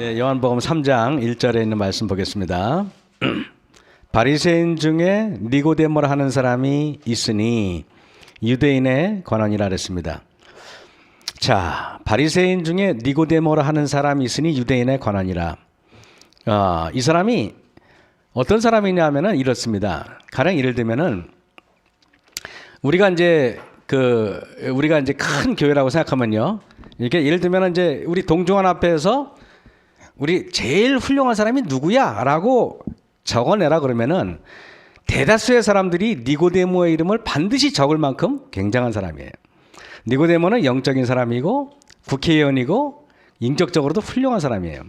요한복음 3장 1절에 있는 말씀 보겠습니다. 바리새인 중에 니고데모라 하는 사람이 있으니 유대인의 권한이라 그랬습니다. 자, 바리새인 중에 니고데모라 하는 사람이 있으니 유대인의 권한이라. 이 사람이 어떤 사람이냐면은 이렇습니다. 가령 예를 들면은 우리가 이제 큰 교회라고 생각하면요. 이렇게 예를 들면 이제 우리 동중원 앞에서 우리 제일 훌륭한 사람이 누구야라고 적어내라 그러면은 대다수의 사람들이 니고데모의 이름을 반드시 적을 만큼 굉장한 사람이에요. 니고데모는 영적인 사람이고 국회의원이고 인격적으로도 훌륭한 사람이에요.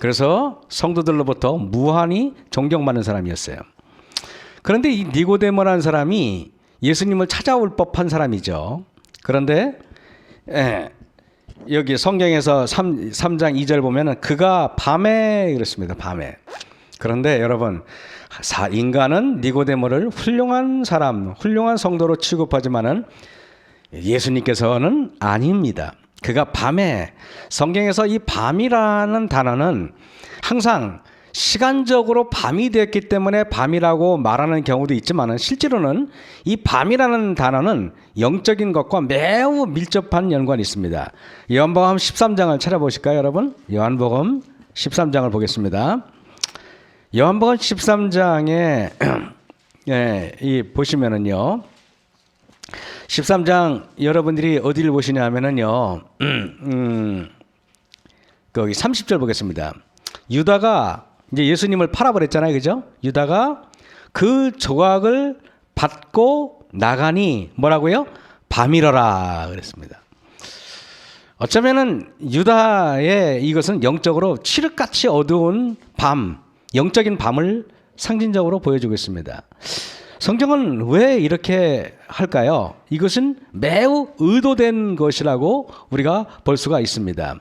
그래서 성도들로부터 무한히 존경받는 사람이었어요. 그런데 이 니고데모라는 사람이 예수님을 찾아올 법한 사람이죠. 그런데 여기 성경에서 3장 2절 보면은 그가 밤에 그랬습니다. 밤에. 그런데 여러분, 인간은 니고데모를 훌륭한 사람, 훌륭한 성도로 취급하지만은 예수님께서는 아닙니다. 그가 밤에, 성경에서 이 밤이라는 단어는 항상 시간적으로 밤이 되었기 때문에 밤이라고 말하는 경우도 있지만 실제로는 이 밤이라는 단어는 영적인 것과 매우 밀접한 연관이 있습니다. 요한복음 13장을 찾아보실까요, 여러분? 요한복음 13장을 보겠습니다. 요한복음 13장에 이 보시면은요, 13장 여러분들이 어디를 보시냐면은요, 거기 30절 보겠습니다. 유다가 이제 예수님을 팔아버렸잖아요, 그죠? 유다가 그 조각을 받고 나가니 뭐라고요? 밤이러라 그랬습니다. 어쩌면은 유다의 이것은 영적으로 칠흑같이 어두운 밤, 영적인 밤을 상징적으로 보여주고 있습니다. 성경은 왜 이렇게 할까요? 이것은 매우 의도된 것이라고 우리가 볼 수가 있습니다.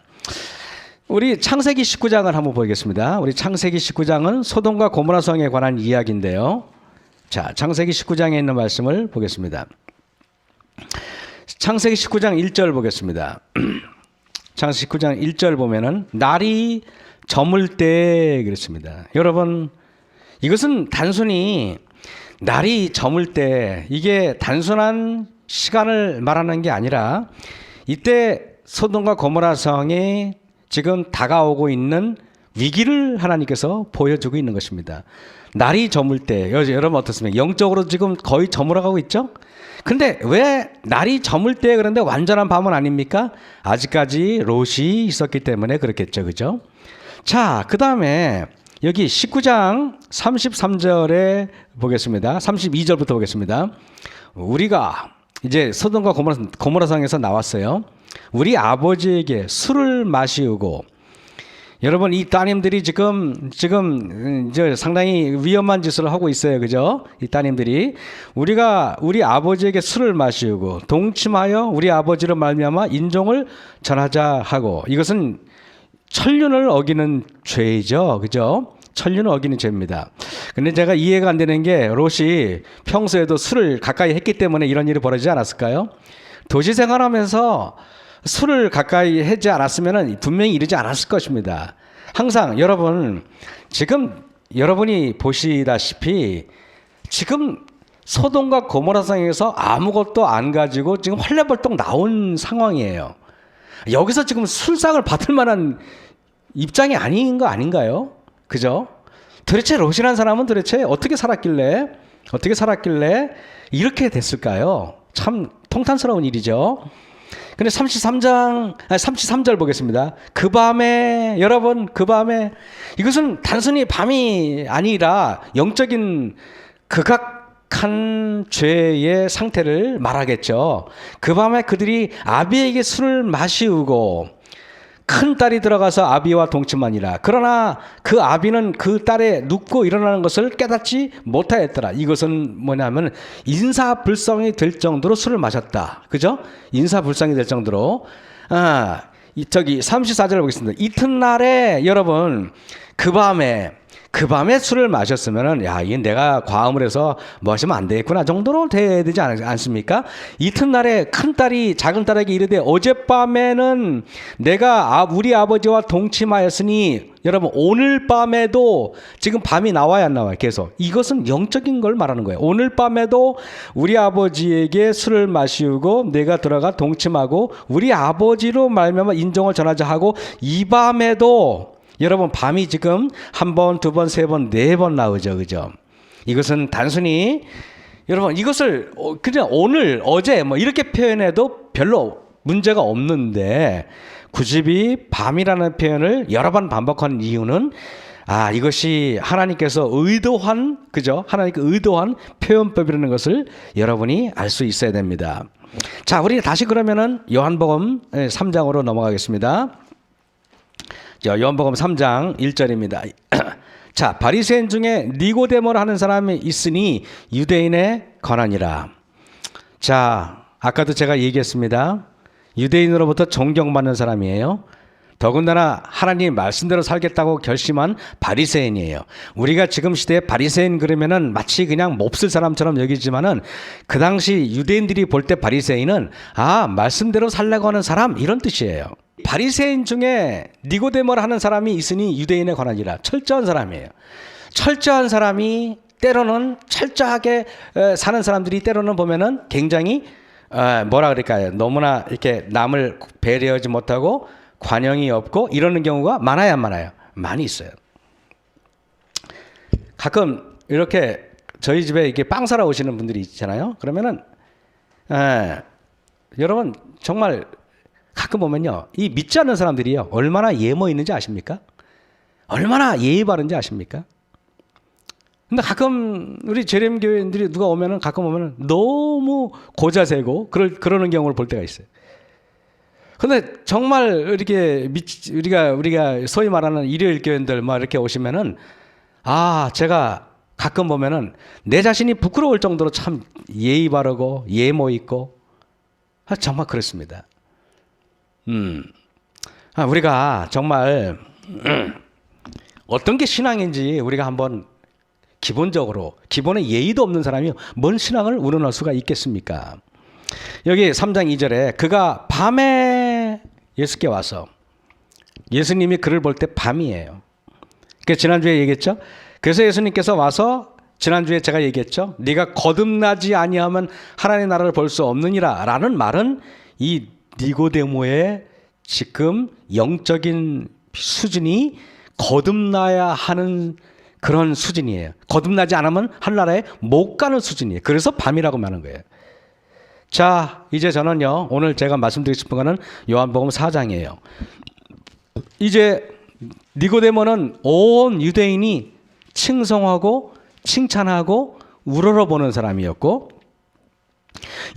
우리 창세기 19장을 한번 보겠습니다. 우리 창세기 19장은 소돔과 고모라 성에 관한 이야기인데요. 자, 창세기 19장에 있는 말씀을 보겠습니다. 창세기 19장 1절 보겠습니다. 창세기 19장 1절 보면은 날이 저물 때 그랬습니다. 여러분, 이것은 단순히 날이 저물 때 이게 단순한 시간을 말하는 게 아니라 이때 소돔과 고모라 성이 지금 다가오고 있는 위기를 하나님께서 보여주고 있는 것입니다. 날이 저물 때, 여러분 어떻습니까? 영적으로 지금 거의 저물어가고 있죠? 근데 왜 날이 저물 때 그런데 완전한 밤은 아닙니까? 아직까지 롯이 있었기 때문에 그렇겠죠. 그죠? 자, 그 다음에 여기 19장 33절에 보겠습니다. 32절부터 보겠습니다. 우리가 이제 소돔과 고모라 성에서 나왔어요. 우리 아버지에게 술을 마시우고, 여러분 이 따님들이 지금 이제 상당히 위험한 짓을 하고 있어요, 그죠? 이 따님들이 우리 아버지에게 술을 마시우고 동침하여 우리 아버지로 말미암아 인종을 전하자 하고, 이것은 천륜을 어기는 죄이죠, 그죠? 천륜을 어기는 죄입니다. 근데 제가 이해가 안 되는 게 롯이 평소에도 술을 가까이 했기 때문에 이런 일이 벌어지지 않았을까요? 도시 생활하면서 술을 가까이 하지 않았으면 분명히 이러지 않았을 것입니다. 항상 여러분, 지금 여러분이 보시다시피 지금 소돔과 고모라 성에서 아무것도 안 가지고 지금 헐레벌떡 나온 상황이에요. 여기서 지금 술상을 받을 만한 입장이 아닌 거 아닌가요? 그죠? 도대체 롯이라는 사람은 도대체 어떻게 살았길래 이렇게 됐을까요? 참 통탄스러운 일이죠. 근데 33절 보겠습니다. 그 밤에, 여러분, 그 밤에, 이것은 단순히 밤이 아니라 영적인 극악한 죄의 상태를 말하겠죠. 그 밤에 그들이 아비에게 술을 마시우고 큰 딸이 들어가서 아비와 동침하니라. 그러나 그 아비는 그 딸의 눕고 일어나는 것을 깨닫지 못하였더라. 이것은 뭐냐면 인사불성이 될 정도로 술을 마셨다. 그죠? 인사불성이 될 정도로. 저기 34절을 보겠습니다. 이튿날에 여러분, 그 밤에 그 밤에 술을 마셨으면은 야, 이게 내가 과음을 해서 마시면 안 되겠구나 정도로 돼야 되지 않습니까? 이튿날에 큰 딸이 작은 딸에게 이르되 어젯밤에는 내가 우리 아버지와 동침하였으니 여러분 오늘 밤에도 지금 밤이 나와야 안 나와요? 계속 이것은 영적인 걸 말하는 거예요. 오늘 밤에도 우리 아버지에게 술을 마시고 내가 들어가 동침하고 우리 아버지로 말미암아 인정을 전하자 하고 이 밤에도 여러분 밤이 지금 한 번, 두 번, 세 번, 네 번 나오죠, 그죠? 이것은 단순히 여러분 이것을 그냥 오늘, 어제 뭐 이렇게 표현해도 별로 문제가 없는데 굳이 밤이라는 표현을 여러 번 반복하는 이유는 이것이 하나님께서 의도한 그죠? 하나님께 의도한 표현법이라는 것을 여러분이 알 수 있어야 됩니다. 자, 우리 다시 그러면은 요한복음 3장으로 넘어가겠습니다. 요한복음 3장 1절입니다. 자, 바리새인 중에 니고데모라 하는 사람이 있으니 유대인의 권하니라. 자, 아까도 제가 얘기했습니다. 유대인으로부터 존경받는 사람이에요. 더군다나 하나님 말씀대로 살겠다고 결심한 바리새인이에요. 우리가 지금 시대에 바리새인 그러면은 마치 그냥 몹쓸 사람처럼 여기지만은 그 당시 유대인들이 볼 때 바리새인은 말씀대로 살려고 하는 사람 이런 뜻이에요. 바리새인 중에 니고데모라 하는 사람이 있으니 유대인의 권하니라. 철저한 사람이에요. 철저한 사람이 때로는 철저하게 사는 사람들이 때로는 보면은 굉장히 뭐라 그럴까요? 너무나 이렇게 남을 배려하지 못하고 관용이 없고 이러는 경우가 많아요, 안 많아요? 많이 있어요. 가끔 이렇게 저희 집에 이렇게 빵 사러 오시는 분들이 있잖아요. 그러면은 여러분 정말 가끔 보면요, 이 믿지 않는 사람들이요 얼마나 예모 있는지 아십니까? 얼마나 예의 바른지 아십니까? 근데 가끔 우리 재림교인들이 누가 오면은 가끔 오면은 너무 고자세고 그러는 경우를 볼 때가 있어요. 근데 정말 이렇게 우리가 소위 말하는 일요일 교인들 막 이렇게 오시면은 제가 가끔 보면은 내 자신이 부끄러울 정도로 참 예의 바르고 예모 있고 정말 그렇습니다. 우리가 정말 어떤 게 신앙인지 우리가 한번 기본의 예의도 없는 사람이 뭔 신앙을 우러날 수가 있겠습니까? 여기 3장 2절에 그가 밤에 예수께 와서 예수님이 그를 볼 때 밤이에요. 지난주에 얘기했죠. 그래서 예수님께서 와서 지난주에 제가 얘기했죠. 네가 거듭나지 아니하면 하나님의 나라를 볼 수 없느니라 라는 말은 이 니고데모의 지금 영적인 수준이 거듭나야 하는 그런 수준이에요. 거듭나지 않으면 하늘나라에 못 가는 수준이에요. 그래서 밤이라고 말하는 거예요. 자, 이제 저는요 오늘 제가 말씀드리고 싶은 거는 요한복음 4장이에요. 이제 니고데모는 온 유대인이 칭송하고 칭찬하고 우러러보는 사람이었고,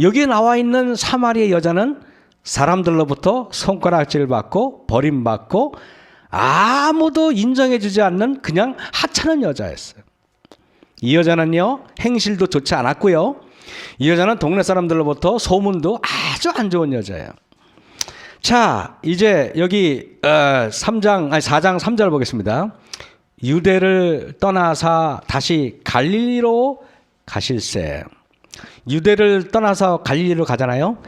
여기에 나와 있는 사마리아 여자는 사람들로부터 손가락질 받고 버림받고 아무도 인정해주지 않는 그냥 하찮은 여자였어요. 이 여자는요 행실도 좋지 않았고요, 이 여자는 동네 사람들로부터 소문도 아주 안 좋은 여자예요. 자, 이제 여기 4장 3절 보겠습니다. 유대를 떠나서 다시 갈릴리로 가실새. 유대를 떠나서 갈릴리로 가잖아요.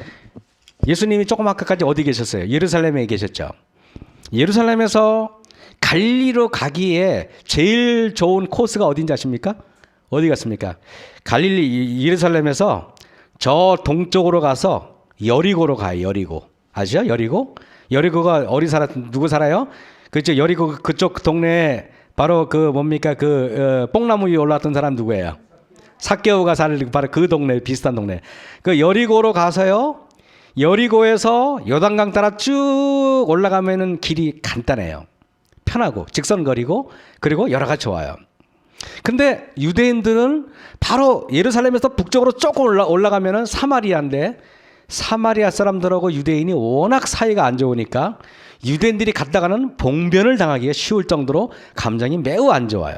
예수님이 조금 아까까지 어디 계셨어요? 예루살렘에 계셨죠. 예루살렘에서 갈릴리로 가기에 제일 좋은 코스가 어딘지 아십니까? 어디 갔습니까? 갈릴리 예루살렘에서 저 동쪽으로 가서 여리고로 가요. 여리고 아시죠? 여리고가 어디 누구 살아요? 그쪽 여리고 그쪽 동네에 바로 그 뭡니까 뽕나무 위에 올라왔던 사람 누구예요? 삭개오가 살고 바로 그 동네, 비슷한 동네. 그 여리고로 가서요. 여리고에서 요단강 따라 쭉 올라가면은 길이 간단해요. 편하고 직선거리고 그리고 여러 가지 좋아요. 근데 유대인들은 바로 예루살렘에서 북쪽으로 조금 올라가면은 사마리아인데, 사마리아 사람들하고 유대인이 워낙 사이가 안 좋으니까 유대인들이 갔다가는 봉변을 당하기가 쉬울 정도로 감정이 매우 안 좋아요.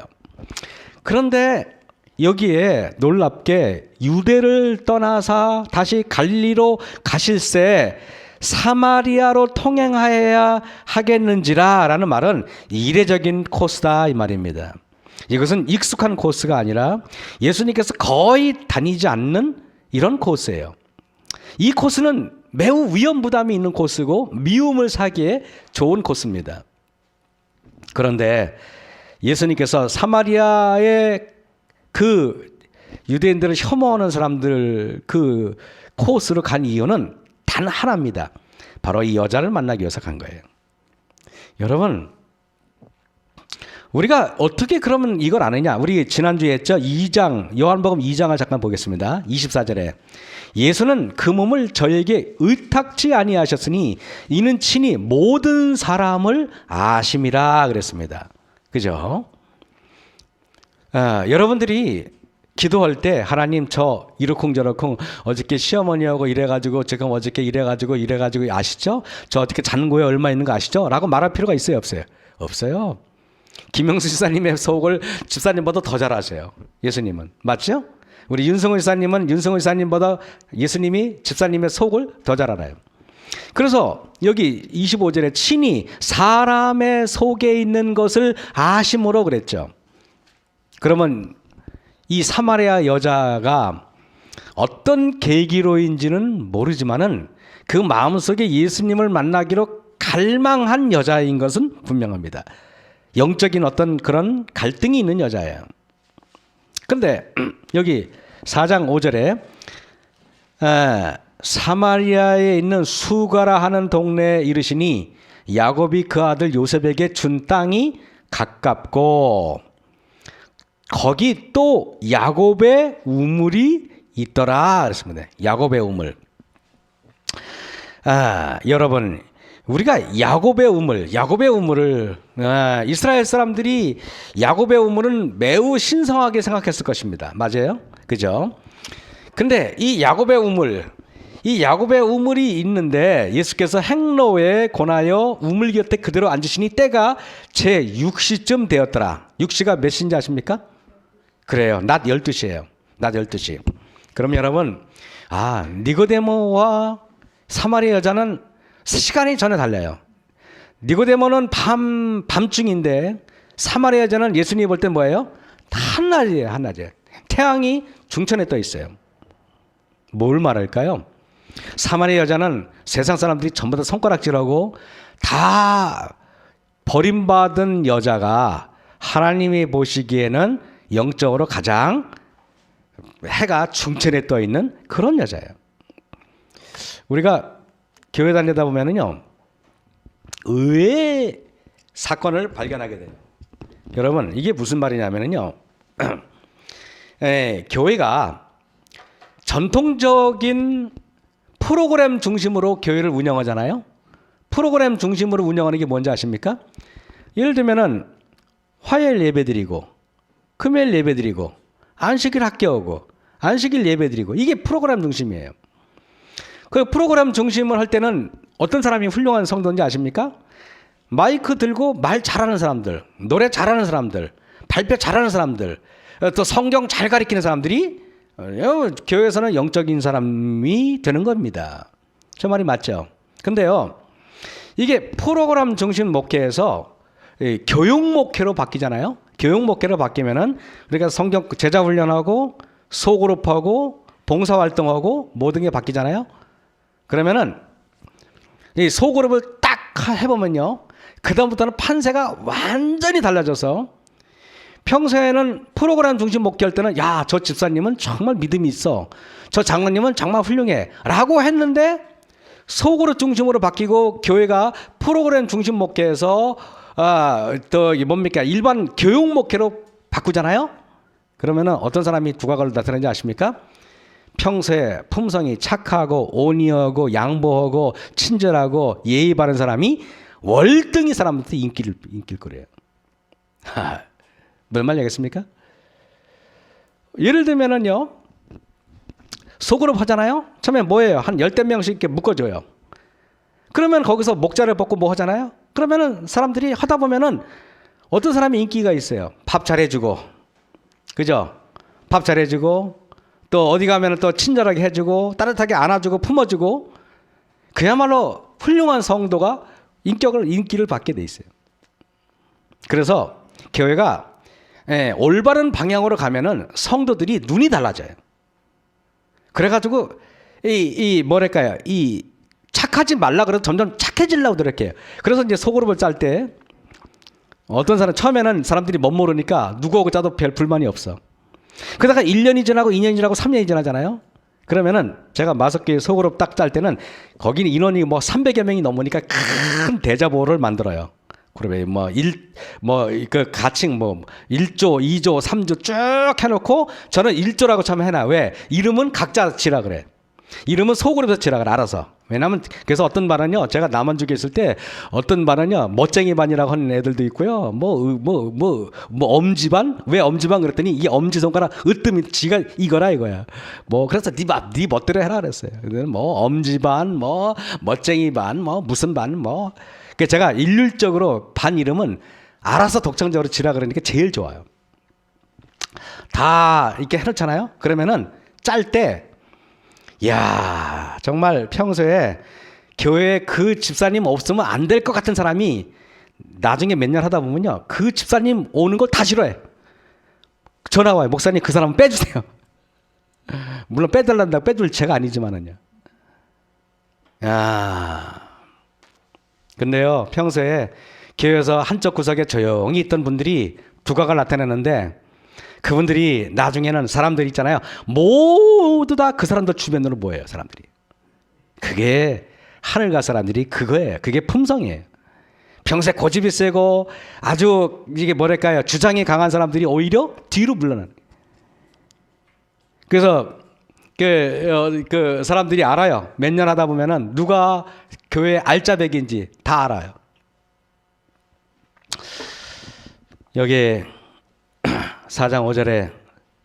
그런데 여기에 놀랍게 유대를 떠나서 다시 갈릴리로 가실새 사마리아로 통행하여야 하겠는지라 라는 말은 이례적인 코스다 이 말입니다. 이것은 익숙한 코스가 아니라 예수님께서 거의 다니지 않는 이런 코스예요. 이 코스는 매우 위험 부담이 있는 코스고 미움을 사기에 좋은 코스입니다. 그런데 예수님께서 사마리아의 그 유대인들을 혐오하는 사람들 그 코스로 간 이유는 단 하나입니다. 바로 이 여자를 만나기 위해서 간 거예요. 여러분, 우리가 어떻게 그러면 이걸 아느냐? 우리 지난주에 했죠. 2장, 요한복음 2장을 잠깐 보겠습니다. 24절에 예수는 그 몸을 저에게 의탁지 아니하셨으니 이는 친히 모든 사람을 아심이라 그랬습니다. 그죠? 여러분들이 기도할 때 하나님 저 이러쿵저러쿵 어저께 시어머니하고 이래가지고 지금 어저께 이래가지고 아시죠? 저 어떻게 잔고에 얼마 있는 거 아시죠? 라고 말할 필요가 있어요 없어요? 없어요. 김영수 집사님의 속을 집사님보다 더 잘 아세요. 예수님은. 맞죠? 우리 윤성호 집사님보다 예수님이 집사님의 속을 더 잘 알아요. 그래서 여기 25절에 친히 사람의 속에 있는 것을 아심으로 그랬죠. 그러면 이 사마리아 여자가 어떤 계기로인지는 모르지만은 그 마음속에 예수님을 만나기로 갈망한 여자인 것은 분명합니다. 영적인 어떤 그런 갈등이 있는 여자예요. 그런데 여기 4장 5절에 사마리아에 있는 수가라 하는 동네에 이르시니 야곱이 그 아들 요셉에게 준 땅이 가깝고 거기 또 야곱의 우물이 있더라 그랬습니다. 야곱의 우물. 여러분, 우리가 야곱의 우물을 이스라엘 사람들이 야곱의 우물은 매우 신성하게 생각했을 것입니다. 맞아요? 그죠? 근데 이 야곱의 우물이 있는데 예수께서 행로에 권하여 우물 곁에 그대로 앉으시니 때가 제 6시쯤 되었더라. 6시가 몇 시인지 아십니까? 그래요. 낮 12시예요. 낮 12시. 그럼 여러분, 니고데모와 사마리아 여자는 시간이 전혀 달라요. 니고데모는 밤중인데 사마리아 여자는 예수님이 볼 때 뭐예요? 한낮이에요. 한낮에. 태양이 중천에 떠 있어요. 뭘 말할까요? 사마리아 여자는 세상 사람들이 전부 다 손가락질하고 다 버림받은 여자가 하나님이 보시기에는 영적으로 가장 해가 중천에 떠 있는 그런 여자예요. 우리가 교회 다니다 보면은요, 의외의 사건을 발견하게 돼요. 여러분, 이게 무슨 말이냐면은요, 교회가 전통적인 프로그램 중심으로 교회를 운영하잖아요. 프로그램 중심으로 운영하는 게 뭔지 아십니까? 예를 들면은 화요일 예배드리고, 금요일 예배드리고, 안식일 학교하고, 안식일 예배드리고, 이게 프로그램 중심이에요. 그 프로그램 중심을 할 때는 어떤 사람이 훌륭한 성도인지 아십니까? 마이크 들고 말 잘하는 사람들, 노래 잘하는 사람들, 발표 잘하는 사람들, 또 성경 잘 가르치는 사람들이 교회에서는 영적인 사람이 되는 겁니다. 저 말이 맞죠? 근데요, 이게 프로그램 중심 목회에서 교육 목회로 바뀌잖아요. 교육 목회로 바뀌면은 우리가 성경 제자 훈련하고 소그룹하고 봉사활동하고 모든 게 바뀌잖아요. 그러면은 이 소그룹을 딱 해보면요, 그다음부터는 판세가 완전히 달라져서 평소에는 프로그램 중심 목회할 때는 저 집사님은 정말 믿음이 있어, 저 장로님은 정말 훌륭해 라고 했는데 소그룹 중심으로 바뀌고 교회가 프로그램 중심 목회에서 또 뭡니까 일반 교육 목회로 바꾸잖아요. 그러면은 어떤 사람이 두각을 나타내는지 아십니까? 평소에 품성이 착하고 온유하고 양보하고 친절하고 예의 바른 사람이 월등히 사람한테 인기를 거래요. 뭔 말 알겠습니까? 예를 들면은요, 소그룹 하잖아요. 처음에 뭐예요? 한 10명씩 이렇게 묶어줘요. 그러면 거기서 목자를 벗고 뭐 하잖아요. 그러면은 사람들이 하다 보면은 어떤 사람이 인기가 있어요. 밥 잘해주고, 그죠? 밥 잘해주고, 또 어디 가면은 또 친절하게 해주고, 따뜻하게 안아주고, 품어주고, 그야말로 훌륭한 성도가 인기를 받게 돼 있어요. 그래서 교회가 예, 올바른 방향으로 가면은 성도들이 눈이 달라져요. 그래가지고 이 뭐랄까요, 이 착하지 말라 그래도 점점 착해지려고 노력해요. 그래서 이제 소그룹을 짤 때 어떤 사람 처음에는 사람들이 못 모르니까 누구하고 짜도 별 불만이 없어. 그러다가 1년이 지나고 2년이 지나고 3년이 지나잖아요. 그러면은 제가 마석교회 소그룹 딱 짤 때는 거기는 인원이 뭐 300여 명이 넘으니까 큰 대자보를 만들어요. 그룹에 그 가칭 1조, 2조, 3조 쭉 해놓고 저는 1조라고 처음 해놔. 왜? 이름은 각자 지라 그래. 이름은 소그룹에서 지라 그래, 알아서. 왜냐면 그래서 어떤 반은요, 제가 남원주에 있을 때 어떤 반은요 멋쟁이 반이라고 하는 애들도 있고요, 엄지반. 왜 엄지반 그랬더니 이 엄지 손가락 으뜸이 지가 이거라 이거야. 그래서 네 멋대로 해라 그랬어요. 엄지반, 멋쟁이 반, 무슨 반, 그 제가 일률적으로 반 이름은 알아서 독창적으로 지라 그러니까 제일 좋아요. 다 이렇게 해놓잖아요. 그러면은 짤 때, 야, 정말 평소에 교회에 그 집사님 없으면 안 될 것 같은 사람이 나중에 몇 년 하다 보면요, 그 집사님 오는 걸 다 싫어해. 전화 와요. 목사님 그 사람 빼주세요. 물론 빼달란다고 빼줄 제가 아니지만은요. 야, 근데요, 평소에 교회에서 한쪽 구석에 조용히 있던 분들이 두각을 나타내는데, 그분들이 나중에는 사람들 있잖아요, 모두 다 그 사람들 주변으로 모여요. 사람들이. 그게 하늘가 사람들이 그거예요. 그게 품성이에요. 평소에 고집이 세고 아주 이게 뭐랄까요, 주장이 강한 사람들이 오히려 뒤로 물러나는. 그래서 그 사람들이 알아요. 몇 년 하다 보면은 누가 교회 알짜배기인지 다 알아요. 여기 4장 5절에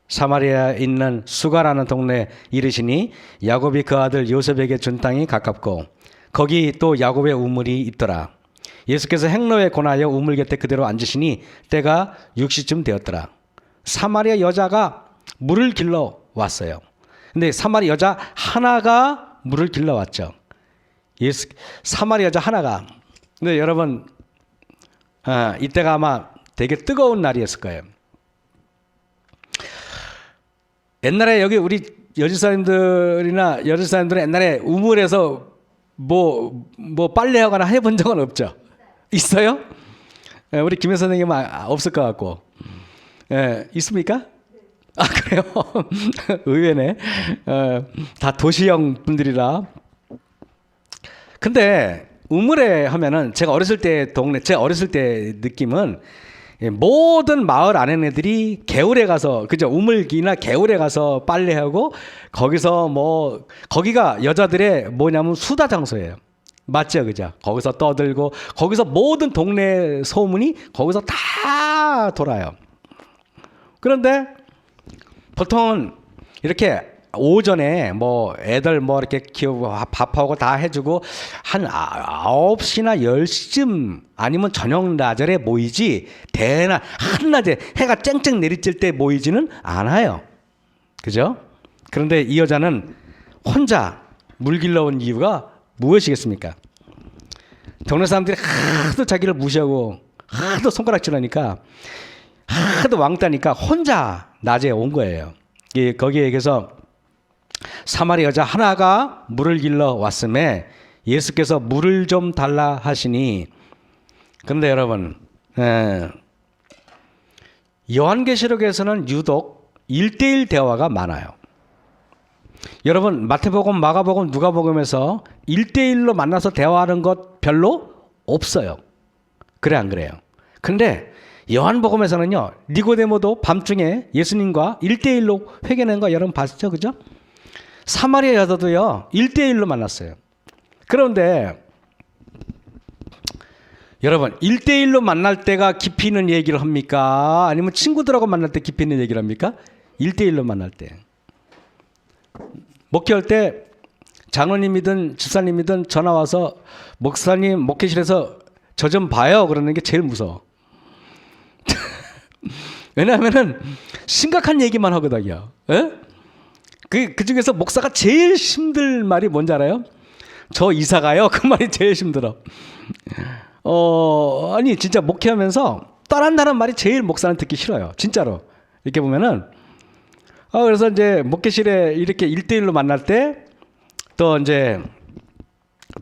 사마리아에 있는 수가라는 동네에 이르시니 야곱이 그 아들 요셉에게 준 땅이 가깝고 거기 또 야곱의 우물이 있더라. 예수께서 행로에 권하여 우물 곁에 그대로 앉으시니 때가 6시쯤 되었더라. 사마리아 여자가 물을 길러 왔어요. 근데 사마리아 여자 하나가 물을 길러 왔죠. 사마리아 여자 하나가. 근데 여러분, 이때가 아마 되게 뜨거운 날이었을 거예요. 옛날에 여기 우리 여주사님들은 옛날에 우물에서 빨래하거나 해본 적은 없죠? 있어요? 우리 김혜 선생님은 없을 것 같고. 있습니까? 아, 그래요? 의외네. 다 도시형 분들이라. 근데 우물에 하면은 제가 어렸을 때 느낌은 모든 마을 아내네들이 개울에 가서, 그죠? 우물기나 개울에 가서 빨래하고 거기가 여자들의 수다 장소예요. 맞죠? 그죠? 거기서 떠들고 거기서 모든 동네 소문이 거기서 다 돌아요. 그런데 보통은 이렇게 오전에 애들 이렇게 키우고 밥하고 다 해주고 한 9시나 10시쯤 아니면 저녁 나절에 모이지, 한낮에 해가 쨍쨍 내리칠 때 모이지는 않아요. 그죠? 그런데 이 여자는 혼자 물 길러 온 이유가 무엇이겠습니까? 동네 사람들이 하도 자기를 무시하고 하도 손가락질하니까 하도 왕따니까 혼자 낮에 온 거예요. 거기에 계서 사마리아 여자 하나가 물을 길러 왔음에 예수께서 물을 좀 달라 하시니. 그런데 여러분, 요한계시록에서는 유독 1대1 대화가 많아요. 여러분, 마태복음, 마가복음, 누가복음에서 1대1로 만나서 대화하는 것 별로 없어요. 그래 안 그래요? 근데 요한복음에서는요, 니고데모도 밤중에 예수님과 1대1로 회개하는 거 여러분 봤죠? 그죠? 사마리아 여자도요 1대1로 만났어요. 그런데 여러분, 1대1로 만날 때가 깊이 있는 얘기를 합니까? 아니면 친구들하고 만날 때 깊이 있는 얘기를 합니까? 1대1로 만날 때. 목회할 때 장로님이든 집사님이든 전화 와서 목사님 목회실에서 저 좀 봐요 그러는 게 제일 무서워. 왜냐하면은 심각한 얘기만 하거든요. 그 중에서 목사가 제일 힘들 말이 뭔지 알아요? 저 이사 가요. 그 말이 제일 힘들어. 아니 진짜 목회하면서 떠난다는 말이 제일 목사는 듣기 싫어요. 진짜로. 이렇게 보면은 그래서 이제 목회실에 이렇게 1대1로 만날 때 또 이제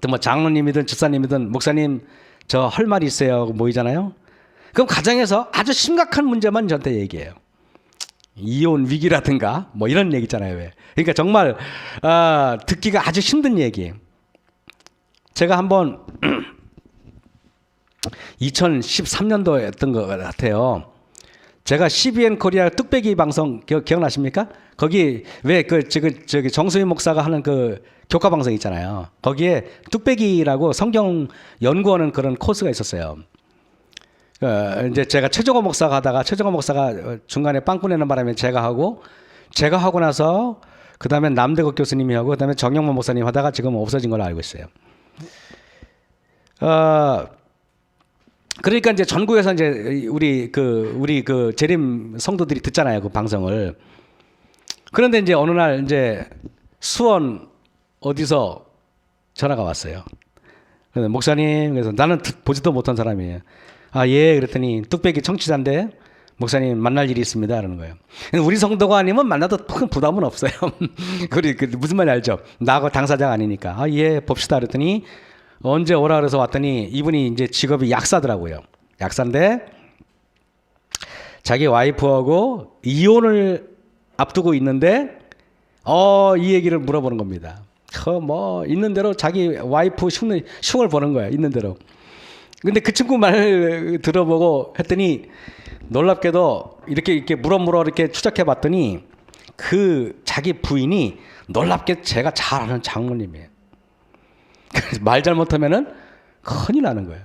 또 뭐 장로님이든 집사님이든 목사님 저 할 말이 있어요 하고 모이잖아요. 그럼 가정에서 아주 심각한 문제만 저한테 얘기해요. 이혼 위기라든가 뭐 이런 얘기 있잖아요. 왜? 그러니까 정말 듣기가 아주 힘든 얘기예요. 제가 한번 2013년도였던 것 같아요. 제가 CBN 코리아 뚝배기 방송 기억나십니까? 거기 왜 저기 정수희 목사가 하는 그 교과 방송 있잖아요. 거기에 뚝배기라고 성경 연구하는 그런 코스가 있었어요. 이제 제가 최종호 목사가 하다가 최종호 목사가 중간에 빵꾸 내는 바람에 제가 하고 나서 그 다음에 남대국 교수님이 하고 그 다음에 정영만 목사님 하다가 지금 없어진 걸로 알고 있어요. 그러니까 이제 전국에서 이제 우리 그 재림 성도들이 듣잖아요, 그 방송을. 그런데 이제 어느 날 이제 수원 어디서 전화가 왔어요. 그래서 목사님, 그래서 나는 보지도 못한 사람이에요. 아, 예, 그랬더니 뚝배기 청취자인데 목사님 만날 일이 있습니다, 그러는 거예요. 우리 성도가 아니면 만나도 큰 부담은 없어요. 무슨 말인지 알죠? 나하고 당사자가 아니니까. 아, 예, 봅시다, 그랬더니 언제 오라 그래서 왔더니 이분이 이제 직업이 약사더라고요. 약사인데 자기 와이프하고 이혼을 앞두고 있는데 이 얘기를 물어보는 겁니다. 뭐 있는 대로 자기 와이프 흉을 보는 거예요. 있는 대로. 근데 그 친구 말 들어보고 했더니 놀랍게도 이렇게 물어 이렇게 추적해 봤더니 그 자기 부인이 놀랍게 제가 잘 아는 장모님이에요. 말 잘못하면은 큰일 나는 거예요.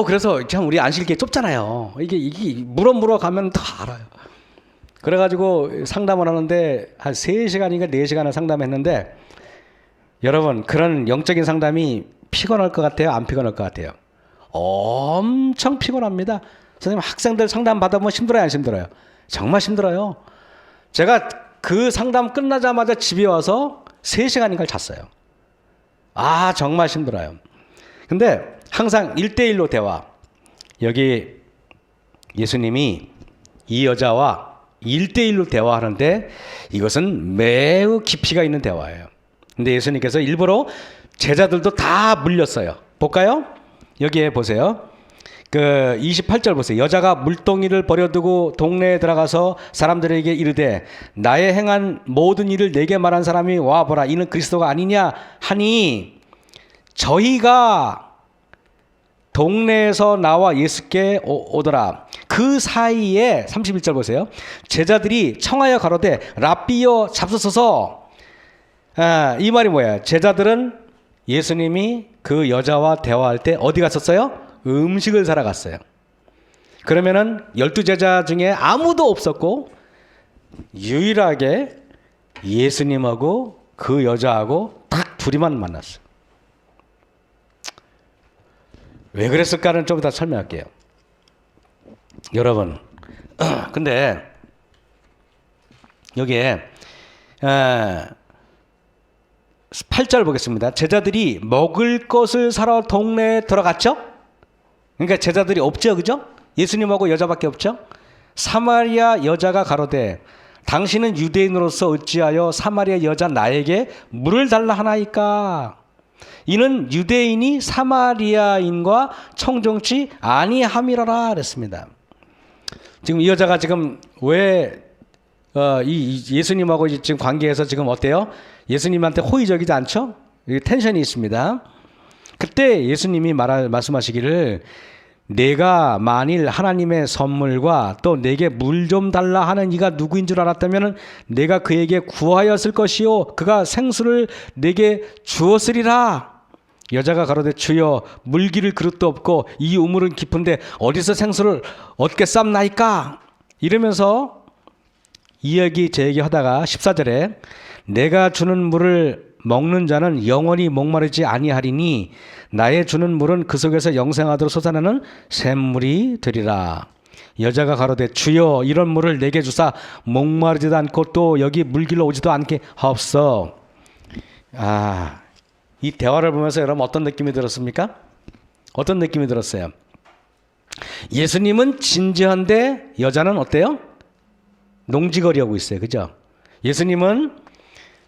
그래서 참 우리 안식일교회 좁잖아요. 이게 물어 가면 다 알아요. 그래가지고 상담을 하는데 한 3시간인가 4시간을 상담했는데 여러분 그런 영적인 상담이 피곤할 것 같아요? 안 피곤할 것 같아요? 엄청 피곤합니다. 선생님 학생들 상담 받아보면 힘들어요? 안 힘들어요? 정말 힘들어요. 제가 그 상담 끝나자마자 집에 와서 3시간인가 잤어요. 정말 힘들어요. 근데 항상 1대1로 대화. 여기 예수님이 이 여자와 1대1로 대화하는데 이것은 매우 깊이가 있는 대화예요. 근데 예수님께서 일부러 제자들도 다 물렸어요. 볼까요? 여기에 보세요. 그 28절 보세요. 여자가 물동이를 버려두고 동네에 들어가서 사람들에게 이르되 나의 행한 모든 일을 내게 말한 사람이 와보라. 이는 그리스도가 아니냐 하니 저희가 동네에서 나와 예수께 오더라. 그 사이에 31절 보세요. 제자들이 청하여 가로되 랍비여 잡수소서. 이 말이 뭐야? 제자들은 예수님이 그 여자와 대화할 때 어디 갔었어요? 음식을 사러 갔어요. 그러면은 12제자 중에 아무도 없었고 유일하게 예수님하고 그 여자하고 딱 둘이만 만났어요. 왜 그랬을까는 좀 이따 설명할게요. 여러분, 근데 여기에 8절 보겠습니다. 제자들이 먹을 것을 사러 동네에 들어갔죠? 그러니까 제자들이 없죠, 그죠? 예수님하고 여자밖에 없죠? 사마리아 여자가 가로되 당신은 유대인으로서 어찌하여 사마리아 여자 나에게 물을 달라 하나이까? 이는 유대인이 사마리아인과 청종치 아니함이라라 그랬습니다. 지금 이 여자가 지금 왜 이 예수님하고 지금 관계에서 지금 어때요? 예수님한테 호의적이지 않죠? 텐션이 있습니다. 그때 예수님이 말씀하시기를 내가 만일 하나님의 선물과 또 내게 물 좀 달라 하는 이가 누구인 줄 알았다면 내가 그에게 구하였을 것이요 그가 생수를 내게 주었으리라. 여자가 가로되 주여 물기를 그릇도 없고 이 우물은 깊은데 어디서 생수를 얻겠삼나이까? 이러면서 이야기 제 얘기 하다가 14절에 내가 주는 물을 먹는 자는 영원히 목마르지 아니하리니 나의 주는 물은 그 속에서 영생하도록 솟아나는 샘물이 되리라. 여자가 가로되 주여 이런 물을 내게 주사 목마르지도 않고 또 여기 물길로 오지도 않게 하옵소. 이 대화를 보면서 여러분 어떤 느낌이 들었습니까? 어떤 느낌이 들었어요? 예수님은 진지한데 여자는 어때요? 농지거리하고 있어요. 그죠? 예수님은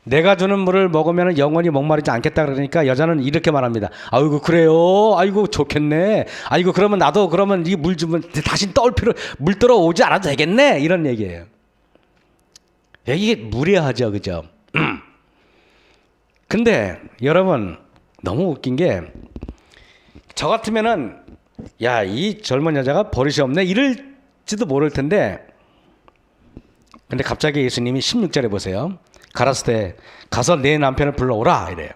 내가 주는 물을 먹으면 영원히 목마르지 않겠다 그러니까 여자는 이렇게 말합니다. 아이고 그래요. 아이고 좋겠네. 아이고 그러면 나도 그러면 이 물 주면 다시 물 들어오지 않아도 되겠네. 이런 얘기예요. 이게 무례하죠. 그죠? 근데 여러분 너무 웃긴 게 저 같으면은 야, 이 젊은 여자가 버릇이 없네 이럴지도 모를 텐데 근데 갑자기 예수님이 16절에 보세요. 가라스 때 가서 내 남편을 불러오라 이래요.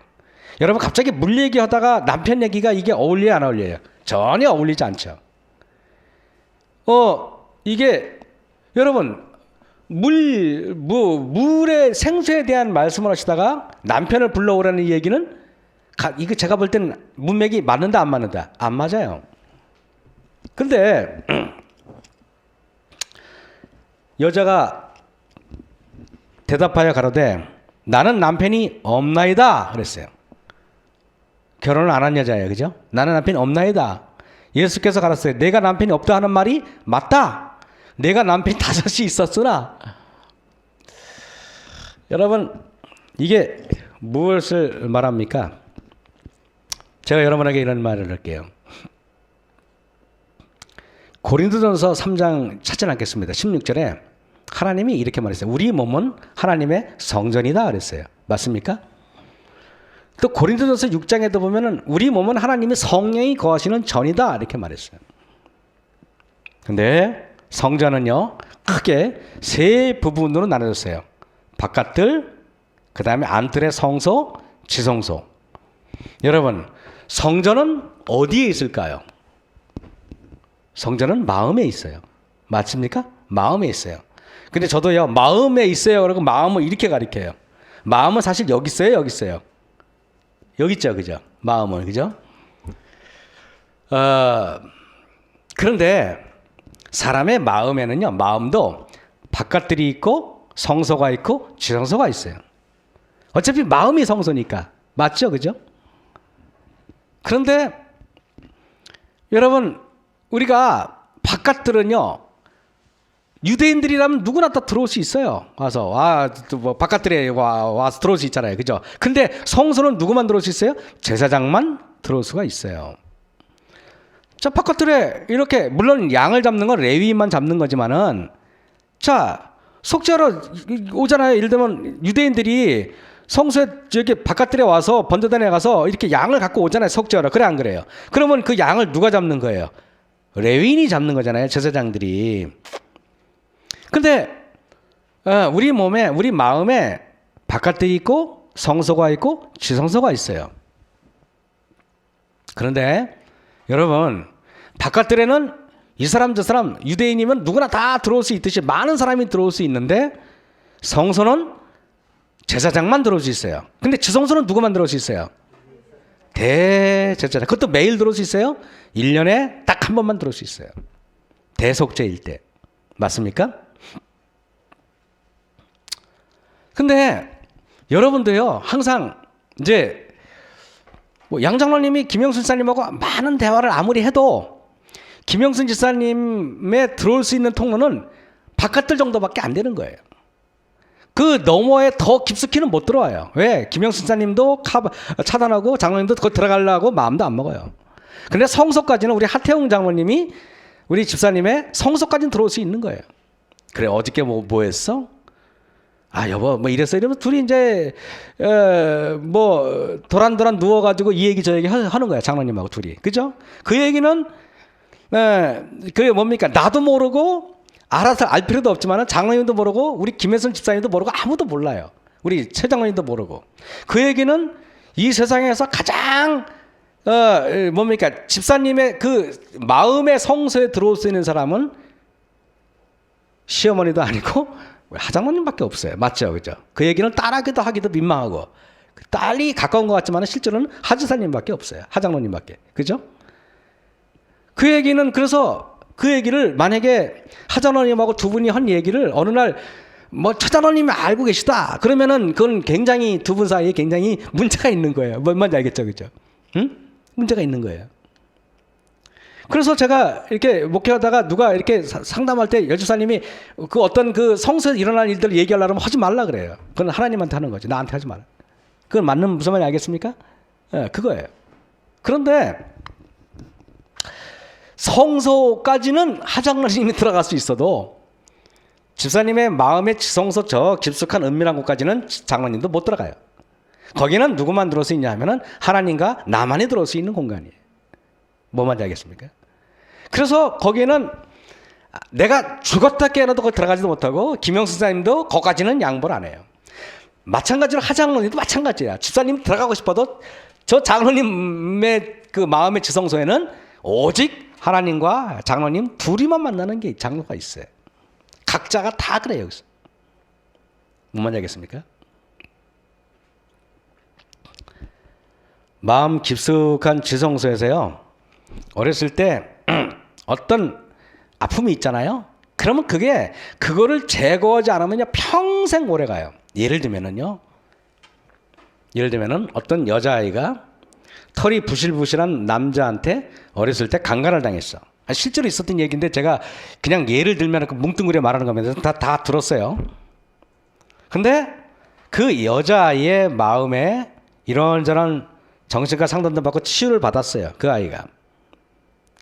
여러분 갑자기 물 얘기하다가 남편 얘기가 이게 어울려요 안 어울려요? 전혀 어울리지 않죠. 이게 여러분 물의 생수에 대한 말씀을 하시다가 남편을 불러오라는 얘기는 이거 제가 볼 때는 문맥이 맞는다 안 맞는다? 안 맞아요. 근데 여자가 대답하여 가로되 나는 남편이 없나이다 그랬어요. 결혼을 안 한 여자예요. 그죠? 나는 남편이 없나이다. 예수께서 가르쳤어요. 내가 남편이 없다 하는 말이 맞다. 내가 남편이 5이 있었으나. 여러분 이게 무엇을 말합니까? 제가 여러분에게 이런 말을 할게요. 고린도전서 3장 찾지 않겠습니다. 16절에 하나님이 이렇게 말했어요. 우리 몸은 하나님의 성전이다 그랬어요. 맞습니까? 또 고린도전서 6장에도 보면은 우리 몸은 하나님의 성령이 거하시는 전이다 이렇게 말했어요. 근데 성전은요 크게 3 부분으로 나눠졌어요. 바깥들, 그 다음에 안뜰의 성소, 지성소. 여러분 성전은 어디에 있을까요? 성전은 마음에 있어요. 맞습니까? 마음에 있어요. 근데 저도요 마음에 있어요 그러고 마음을 이렇게 가리켜요. 마음은 사실 여기 있어요 여기 있어요. 여기 있죠 그죠? 마음은 그죠? 그런데 사람의 마음에는요 마음도 바깥들이 있고 성소가 있고 지성소가 있어요. 어차피 마음이 성소니까 맞죠 그죠? 그런데 여러분 우리가 바깥들은요 유대인들이라면 누구나 다 들어올 수 있어요. 와서 뭐 바깥들에 와서 들어올 수 있잖아요. 그죠? 근데 성소는 누구만 들어올 수 있어요? 제사장만 들어올 수가 있어요. 자, 바깥들에 이렇게 물론 양을 잡는 건 레위인만 잡는 거지만은 자, 속죄하러 오잖아요. 예를 들면 유대인들이 성소에 저기 바깥들에 와서 번제단에 가서 이렇게 양을 갖고 오잖아요. 속죄하러. 그래 안 그래요? 그러면 그 양을 누가 잡는 거예요? 레위인이 잡는 거잖아요. 제사장들이. 근데 우리 몸에 우리 마음에 바깥들이 있고 성소가 있고 지성소가 있어요. 그런데 여러분 바깥들에는 이 사람 저 사람 유대인이면 누구나 다 들어올 수 있듯이 많은 사람이 들어올 수 있는데 성소는 제사장만 들어올 수 있어요. 근데 지성소는 누구만 들어올 수 있어요? 대제사장. 그것도 매일 들어올 수 있어요? 1년에 딱 한 번만 들어올 수 있어요. 대속죄일 때. 맞습니까? 근데 여러분도요 항상 이제 뭐 양장로님이 김영순 지사님하고 많은 대화를 아무리 해도 김영순 지사님에 들어올 수 있는 통로는 바깥들 정도밖에 안 되는 거예요. 그 너머에 더 깊숙이는 못 들어와요. 왜? 김영순 지사님도 차단하고 장로님도 그거 들어가려고 마음도 안 먹어요. 근데 성소까지는 우리 하태용 장로님이 우리 집사님의 성소까지는 들어올 수 있는 거예요. 그래 어저께 뭐 했어? 아 여보 뭐 이랬어 이러면 둘이 이제 뭐 도란도란 누워가지고 이 얘기 저 얘기 하는 거야. 장로님하고 둘이. 그죠? 그 얘기는 그게 뭡니까? 나도 모르고 알아서 알 필요도 없지만 장로님도 모르고 우리 김혜선 집사님도 모르고 아무도 몰라요. 우리 최 장로님도 모르고. 그 얘기는 이 세상에서 가장 뭡니까? 집사님의 그 마음의 성소에 들어올 수 있는 사람은 시어머니도 아니고 하장로님밖에 없어요. 맞죠? 그죠? 그 얘기는 딸하기도 하기도 민망하고 딸이 가까운 것 같지만 실제로는 하지사님밖에 없어요. 하장로님밖에. 그죠? 그 얘기는 그래서 그 얘기를 만약에 하장로님하고 두 분이 한 얘기를 어느 날 뭐 처장로님이 알고 계시다 그러면은 그건 굉장히 두 분 사이에 굉장히 문제가 있는 거예요. 뭔지 알겠죠? 그죠? 응? 문제가 있는 거예요. 그래서 제가 이렇게 목회하다가 누가 이렇게 상담할 때 열주사님이 그 어떤 그 성서에 일어날 일들을 얘기하려면 하지 말라 그래요. 그건 하나님한테 하는 거지. 나한테 하지 마라. 그건 맞는 무슨 말인지 알겠습니까? 네, 그거예요. 그런데 성소까지는 하장로님이 들어갈 수 있어도 집사님의 마음의 지성소 저 깊숙한 은밀한 곳까지는 장로님도 못 들어가요. 거기는 누구만 들어올 수 있냐 하면은 하나님과 나만이 들어올 수 있는 공간이에요. 뭐 말인지 알겠습니까? 그래서 거기에는 내가 죽었다 깨어나도 거기 들어가지도 못하고 김영수 사님도 거기까지는 양보를 안 해요. 마찬가지로 하장로님도 마찬가지야. 집사님 들어가고 싶어도 저 장로님의 그 마음의 지성소에는 오직 하나님과 장로님 둘이만 만나는 게 장로가 있어요. 각자가 다 그래요. 여기서. 뭔 말인지 알겠습니까? 마음 깊숙한 지성소에서요. 어렸을 때 어떤 아픔이 있잖아요. 그러면 그거를 제거하지 않으면요 평생 오래 가요. 예를 들면은 어떤 여자아이가 털이 부실부실한 남자한테 어렸을 때 강간을 당했어. 실제로 있었던 얘기인데 제가 그냥 예를 들면 뭉뚱그려 말하는 겁니다. 다 들었어요. 근데 그 여자아이의 마음에 이런저런 정신과 상담도 받고 치유를 받았어요. 그 아이가.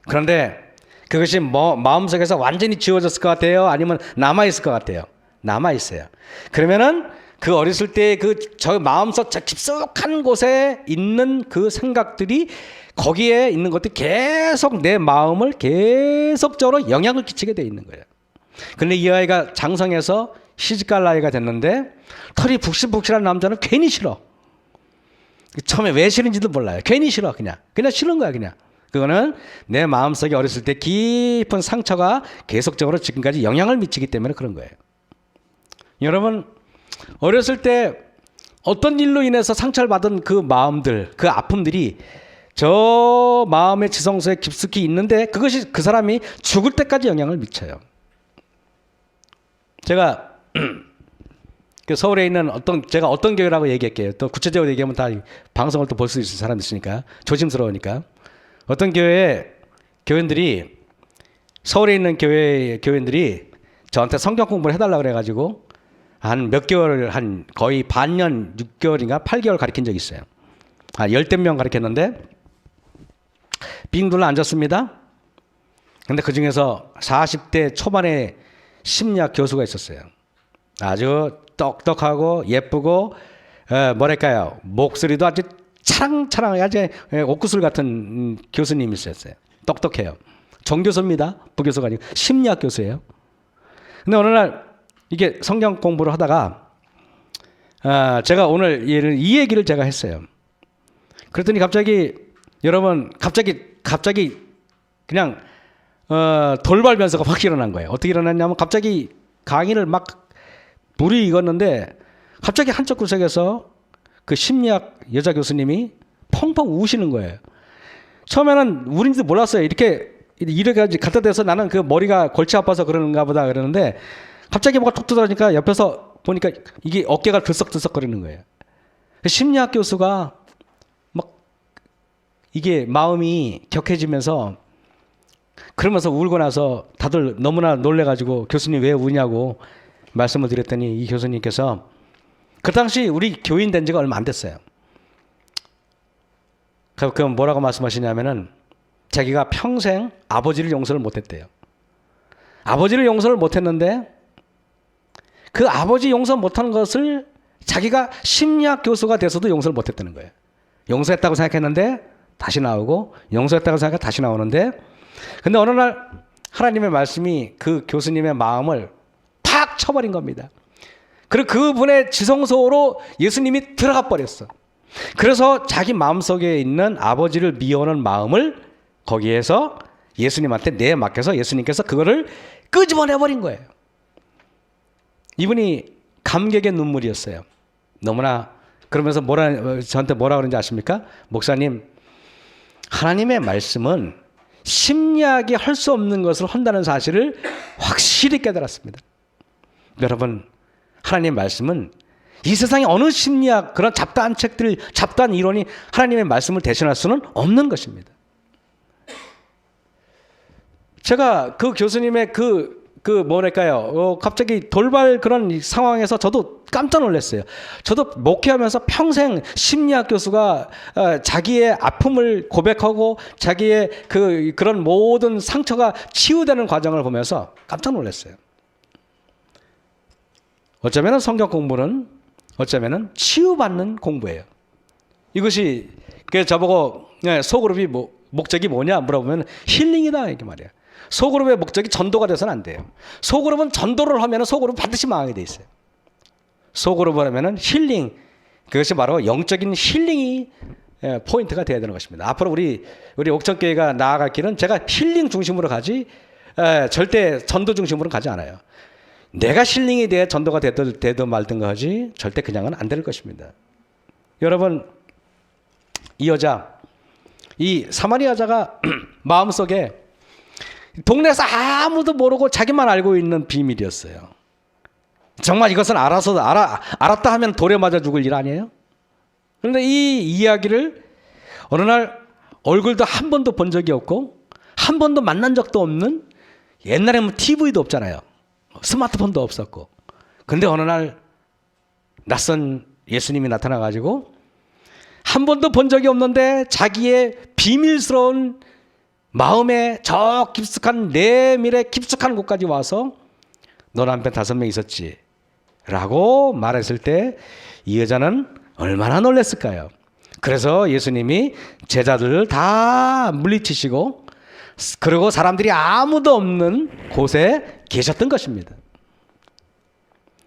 그런데 그것이 마음속에서 완전히 지워졌을 것 같아요? 아니면 남아있을 것 같아요? 남아있어요. 그러면은 그 어렸을 때 저 마음속 저 깊숙한 곳에 있는 그 생각들이 거기에 있는 것들이 계속 내 마음을 계속적으로 영향을 끼치게 돼 있는 거예요. 근데 이 아이가 장성해서 시집갈 나이가 됐는데 털이 북실북실한 남자는 괜히 싫어. 처음에 왜 싫은지도 몰라요. 괜히 싫어. 그냥 싫은 거야. 그냥. 그거는 내 마음속에 어렸을 때 깊은 상처가 계속적으로 지금까지 영향을 미치기 때문에 그런 거예요. 여러분 어렸을 때 어떤 일로 인해서 상처를 받은 그 마음들, 그 아픔들이 저 마음의 지성소에 깊숙이 있는데 그것이 그 사람이 죽을 때까지 영향을 미쳐요. 제가 그 서울에 있는 제가 어떤 교회라고 얘기할게요. 또 구체적으로 얘기하면 다 방송을 또 볼 수 있을 사람이 있으니까 조심스러우니까. 어떤 교인들이 서울에 있는 교인들이 저한테 성경 공부를 해달라고 그래가지고 한 몇 개월, 한 거의 반년 6개월인가 8개월 가르친 적이 있어요. 열댓 명 가르쳤는데 빙 둘러 앉았습니다. 근데 그 중에서 40대 초반에 심리학 교수가 있었어요. 아주 똑똑하고 예쁘고 뭐랄까요, 목소리도 아주 차랑차랑하게 아주 옥구슬 같은 교수님이 있었어요. 똑똑해요. 정교수입니다. 부교수가 아니고 심리학 교수예요. 근데 어느 날 이게 성경 공부를 하다가 제가 오늘 이 얘기를 제가 했어요. 그랬더니 갑자기 여러분 갑자기 그냥 돌발변수가 확 일어난 거예요. 어떻게 일어났냐면 갑자기 강의를 막 물이 익었는데 갑자기 한쪽 구석에서 그 심리학 여자 교수님이 펑펑 우시는 거예요. 처음에는 우린지도 몰랐어요. 이렇게 갖다 대서 나는 그 머리가 골치 아파서 그러는가 보다 그러는데 갑자기 뭐가 툭 들어가니까 옆에서 보니까 이게 어깨가 들썩들썩거리는 거예요. 심리학 교수가 막 이게 마음이 격해지면서 그러면서 울고 나서 다들 너무나 놀래가지고 교수님 왜 우냐고 말씀을 드렸더니 이 교수님께서 그 당시 우리 교인 된 지가 얼마 안 됐어요. 그 뭐라고 말씀하시냐면은 자기가 평생 아버지를 용서를 못했대요. 아버지를 용서를 못했는데 그 아버지 용서 못한 것을 자기가 심리학 교수가 돼서도 용서를 못했다는 거예요. 용서했다고 생각했는데 다시 나오고 용서했다고 생각해 다시 나오는데 근데 어느 날 하나님의 말씀이 그 교수님의 마음을 팍 쳐버린 겁니다. 그리고 그분의 지성소로 예수님이 들어가 버렸어. 그래서 자기 마음속에 있는 아버지를 미워하는 마음을 거기에서 예수님한테 내맡겨서 예수님께서 그거를 끄집어내버린 거예요. 이분이 감격의 눈물이었어요. 너무나. 그러면서 저한테 뭐라 그러는지 아십니까? 목사님, 하나님의 말씀은 심리학이 할 수 없는 것을 한다는 사실을 확실히 깨달았습니다. 여러분, 하나님의 말씀은 이 세상에 어느 심리학, 그런 잡다한 책들, 잡다한 이론이 하나님의 말씀을 대신할 수는 없는 것입니다. 제가 그 교수님의 뭐랄까요? 갑자기 돌발 그런 상황에서 저도 깜짝 놀랐어요. 저도 목회하면서 평생 심리학 교수가 자기의 아픔을 고백하고 자기의 그런 모든 상처가 치유되는 과정을 보면서 깜짝 놀랐어요. 어쩌면 성경 공부는 어쩌면 치유받는 공부예요. 이것이 그래서 저보고 소그룹이 목적이 뭐냐 물어보면 힐링이다 이렇게 말이에요. 소그룹의 목적이 전도가 돼서는 안 돼요. 소그룹은 전도를 하면 소그룹 반드시 망하게 돼 있어요. 소그룹을 하면은 힐링, 그것이 바로 영적인 힐링이 포인트가 돼야 되는 것입니다. 앞으로 우리 옥천교회가 나아갈 길은 제가 힐링 중심으로 가지 절대 전도 중심으로 가지 않아요. 내가 힐링이 돼 전도가 되든 말든 하지 절대 그냥은 안 될 것입니다. 여러분, 이 사마리아 여자가 마음속에 동네에서 아무도 모르고 자기만 알고 있는 비밀이었어요. 정말 이것은 알았다 하면 돌에 맞아 죽을 일 아니에요? 그런데 이 이야기를 어느 날 얼굴도 한 번도 본 적이 없고 한 번도 만난 적도 없는, 옛날에는 TV도 없잖아요. 스마트폰도 없었고. 근데 어느 날 낯선 예수님이 나타나가지고 한 번도 본 적이 없는데 자기의 비밀스러운 마음에 저 깊숙한 내밀의 깊숙한 곳까지 와서 너 남편 5명 있었지 라고 말했을 때 이 여자는 얼마나 놀랐을까요? 그래서 예수님이 제자들을 다 물리치시고 그리고 사람들이 아무도 없는 곳에 계셨던 것입니다.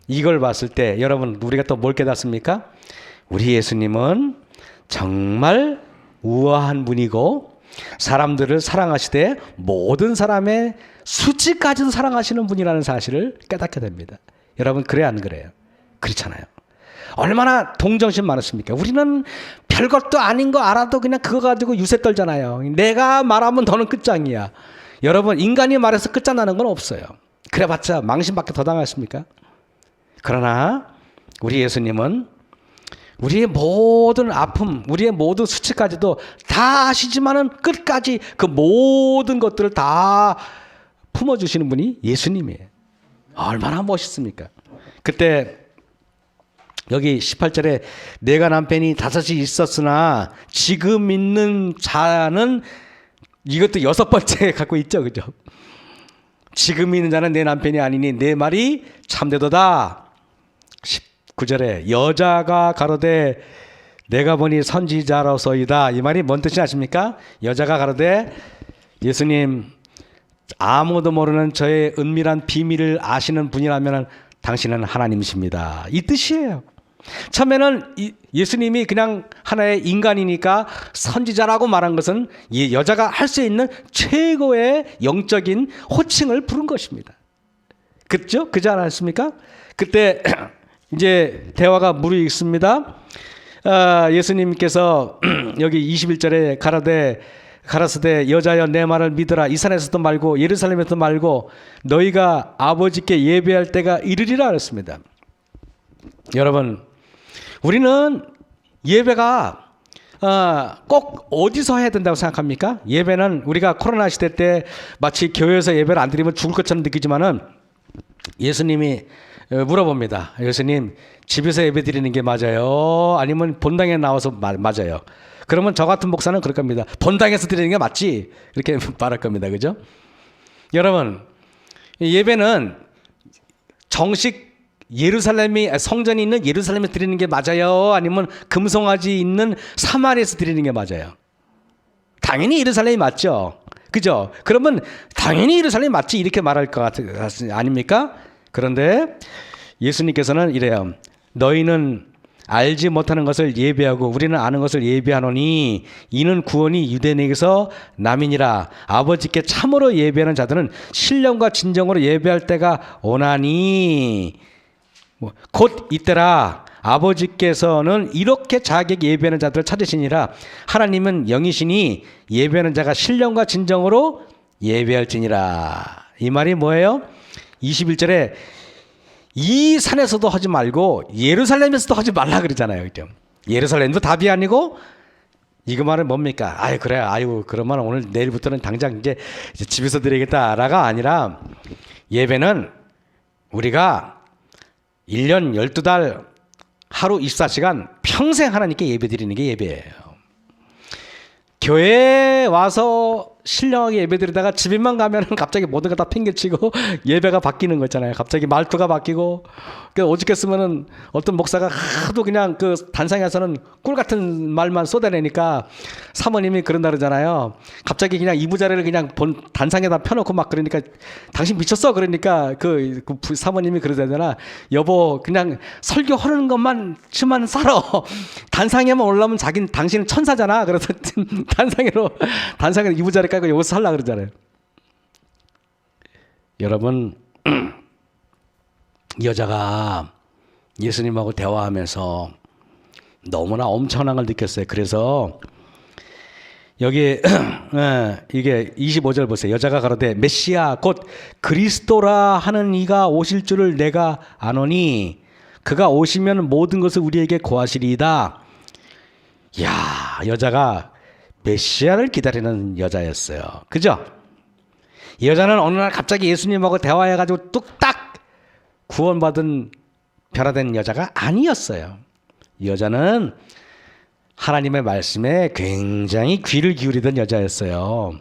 이걸 봤을 때 여러분, 우리가 또 뭘 깨닫습니까? 우리 예수님은 정말 우아한 분이고 사람들을 사랑하시되 모든 사람의 수치까지도 사랑하시는 분이라는 사실을 깨닫게 됩니다. 여러분, 그래야 안 그래요? 그렇잖아요. 얼마나 동정심 많으십니까? 우리는 별것도 아닌 거 알아도 그냥 그거 가지고 유세 떨잖아요. 내가 말하면 너는 끝장이야. 여러분, 인간이 말해서 끝장나는 건 없어요. 그래봤자 망신밖에 더 당하십니까? 그러나 우리 예수님은 우리의 모든 아픔, 우리의 모든 수치까지도 다 아시지만은 끝까지 그 모든 것들을 다 품어주시는 분이 예수님이에요. 얼마나 멋있습니까? 그때 여기 18절에 내가 남편이 5이 있었으나 지금 있는 자는, 이것도 6번째 갖고 있죠, 그죠? 지금 있는 자는 내 남편이 아니니 내 말이 참되도다. 19절에 여자가 가로되 내가 보니 선지자로서이다. 이 말이 뭔 뜻이 아십니까? 여자가 가로되 예수님, 아무도 모르는 저의 은밀한 비밀을 아시는 분이라면 당신은 하나님이십니다. 이 뜻이에요. 처음에는 예수님이 그냥 하나의 인간이니까 선지자라고 말한 것은 이 여자가 할 수 있는 최고의 영적인 호칭을 부른 것입니다. 그렇죠? 그렇지 않았습니까? 그때 이제 대화가 무르익습니다. 예수님께서 여기 21절에 가라사대 여자여 내 말을 믿으라. 이 산에서도 말고 예루살렘에서도 말고 너희가 아버지께 예배할 때가 이르리라 그랬습니다. 여러분, 우리는 예배가 꼭 어디서 해야 된다고 생각합니까? 예배는 우리가 코로나 시대 때 마치 교회에서 예배를 안 드리면 죽을 것처럼 느끼지만은 예수님이 물어봅니다. 예수님, 집에서 예배 드리는 게 맞아요? 아니면 본당에 나와서 맞아요? 그러면 저 같은 목사는 그럴 겁니다. 본당에서 드리는 게 맞지? 이렇게 말할 겁니다. 그죠? 여러분, 예배는 정식 성전이 있는 예루살렘에 드리는 게 맞아요? 아니면 금송아지 있는 사마리아에서 드리는 게 맞아요? 당연히 예루살렘이 맞죠. 그죠? 그러면 당연히 예루살렘이 맞지 이렇게 말할 것 아닙니까? 그런데 예수님께서는 이래요. 너희는 알지 못하는 것을 예배하고 우리는 아는 것을 예배하노니 이는 구원이 유대인에게서 남이니라. 아버지께 참으로 예배하는 자들은 신령과 진정으로 예배할 때가 오나니 곧 이때라. 아버지께서는 이렇게 자기에게 예배하는 자들을 찾으시니라. 하나님은 영이시니 예배하는 자가 신령과 진정으로 예배할지니라. 이 말이 뭐예요? 21절에 이 산에서도 하지 말고 예루살렘에서도 하지 말라 그러잖아요. 예루살렘도 답이 아니고 이거 말은 뭡니까? 아유 그래, 아유 그러면 오늘 내일부터는 당장 이제 집에서 드리겠다라가 아니라 예배는 우리가 1년 12달 하루 24시간 평생 하나님께 예배 드리는 게 예배예요. 교회에 와서 신령하게 예배 드리다가 집에만 가면은 갑자기 모든 거 다 팽개치고 예배가 바뀌는 거 있잖아요. 갑자기 말투가 바뀌고, 오죽했으면은 어떤 목사가 하도 그냥 그 단상에서는 꿀 같은 말만 쏟아내니까 사모님이 그런다 그러잖아요. 갑자기 그냥 이부자리를 그냥 단상에다 펴놓고 막 그러니까 당신 미쳤어? 그러니까 그 사모님이 그러잖아. 여보 그냥 설교하는 것만 치만 살아. 단상에만 올라오면 당신은 천사잖아. 그래서 단상에로 이부자리 깔고 여기서 살라 그러잖아요. 여러분, 여자가 예수님하고 대화하면서 너무나 엄청난 걸 느꼈어요. 그래서 여기 이게 25절 보세요. 여자가 가로되 메시아 곧 그리스도라 하는 이가 오실 줄을 내가 아노니 그가 오시면 모든 것을 우리에게 고하시리이다. 야, 여자가 메시아를 기다리는 여자였어요. 그죠? 이 여자는 어느 날 갑자기 예수님하고 대화해가지고 뚝딱 구원받은 변화된 여자가 아니었어요. 이 여자는 하나님의 말씀에 굉장히 귀를 기울이던 여자였어요.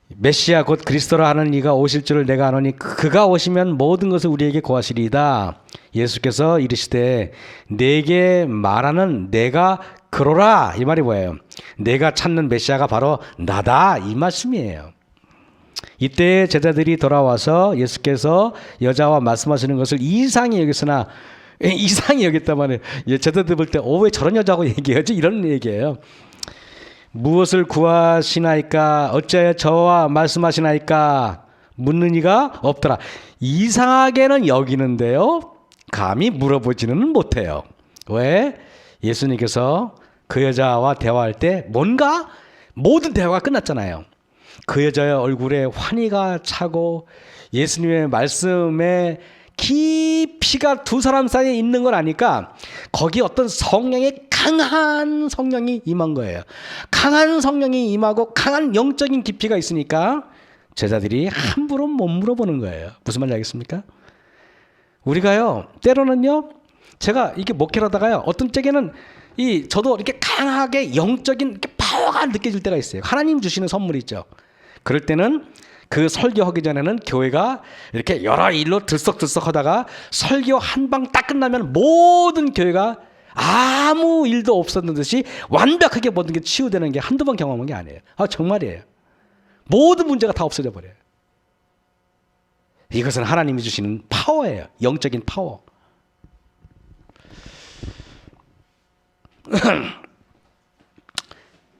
메시아 곧 그리스도라 하는 이가 오실 줄을 내가 아노니 그가 오시면 모든 것을 우리에게 고하시리이다. 예수께서 이르시되 내게 말하는 내가 그러라. 이 말이 뭐예요? 내가 찾는 메시아가 바로 나다. 이 말씀이에요. 이때 제자들이 돌아와서 예수께서 여자와 말씀하시는 것을 이상히 여겼으나 이상히 여겼다만 제자들 볼 때 왜 저런 여자하고 얘기하지? 이런 얘기예요. 무엇을 구하시나이까? 어찌하여 저와 말씀하시나이까? 묻는 이가 없더라. 이상하게는 여기는데요, 감히 물어보지는 못해요. 왜? 예수님께서 그 여자와 대화할 때 뭔가 모든 대화가 끝났잖아요. 그 여자의 얼굴에 환희가 차고 예수님의 말씀에 깊이가 두 사람 사이에 있는 걸 아니까 거기 어떤 성령의 강한 성령이 임한 거예요. 강한 성령이 임하고 강한 영적인 깊이가 있으니까 제자들이 함부로 못 물어보는 거예요. 무슨 말인지 알겠습니까? 우리가요, 때로는요, 제가 이렇게 목회를 하다가요, 어떤 때에는 저도 이렇게 강하게 영적인 이렇게 파워가 느껴질 때가 있어요. 하나님 주시는 선물이죠. 그럴 때는 그 설교하기 전에는 교회가 이렇게 여러 일로 들썩들썩 하다가 설교 한 방 딱 끝나면 모든 교회가 아무 일도 없었는 듯이 완벽하게 모든 게 치유되는 게 한두 번 경험한 게 아니에요. 정말이에요. 모든 문제가 다 없어져 버려요. 이것은 하나님이 주시는 파워예요. 영적인 파워.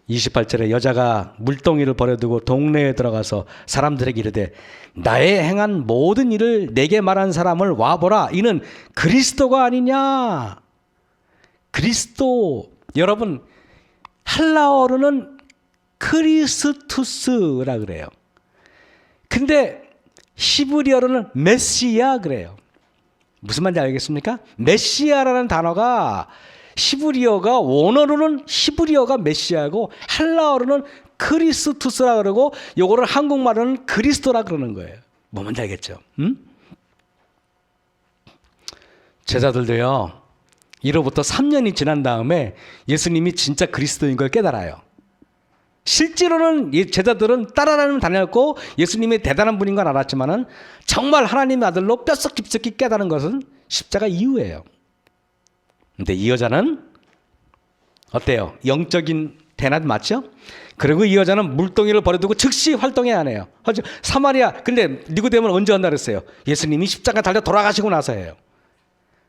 28절에 여자가 물동이를 버려두고 동네에 들어가서 사람들에게 이르되 나의 행한 모든 일을 내게 말한 사람을 와보라. 이는 그리스도가 아니냐. 그리스도, 여러분 헬라어로는 크리스투스라 그래요. 근데 히브리어로는 메시아 그래요. 무슨 말인지 알겠습니까? 메시아라는 단어가 히브리어가 원어로는 히브리어가 메시아고 헬라어로는 크리스투스라 그러고 요거를 한국말로는 그리스도라 그러는 거예요. 뭔지 알겠죠? 제자들도요, 이로부터 3년이 지난 다음에 예수님이 진짜 그리스도인 걸 깨달아요. 실제로는 제자들은 따라다니면 다녔고 예수님이 대단한 분인 건 알았지만은 정말 하나님의 아들로 뼛속 깊숙이 깨달은 것은 십자가 이후예요. 근데 이 여자는 어때요? 영적인 대낮 맞죠? 그리고 이 여자는 물동이를 버려두고 즉시 활동해야 하네요. 사마리아, 근데 니고데모는 언제 왔나 그랬어요? 예수님이 십자가 달려 돌아가시고 나서예요.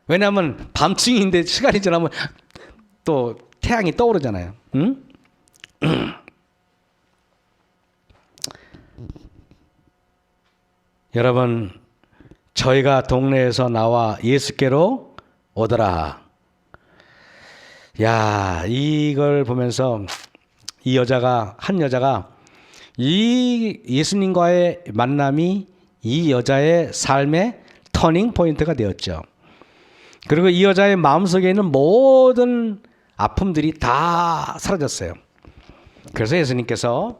왜냐하면 밤중인데 시간이 지나면 또 태양이 떠오르잖아요. 응? 여러분, 저희가 동네에서 나와 예수께로 오더라. 야, 이걸 보면서 한 여자가 이 예수님과의 만남이 이 여자의 삶의 터닝 포인트가 되었죠. 그리고 이 여자의 마음속에 있는 모든 아픔들이 다 사라졌어요. 그래서 예수님께서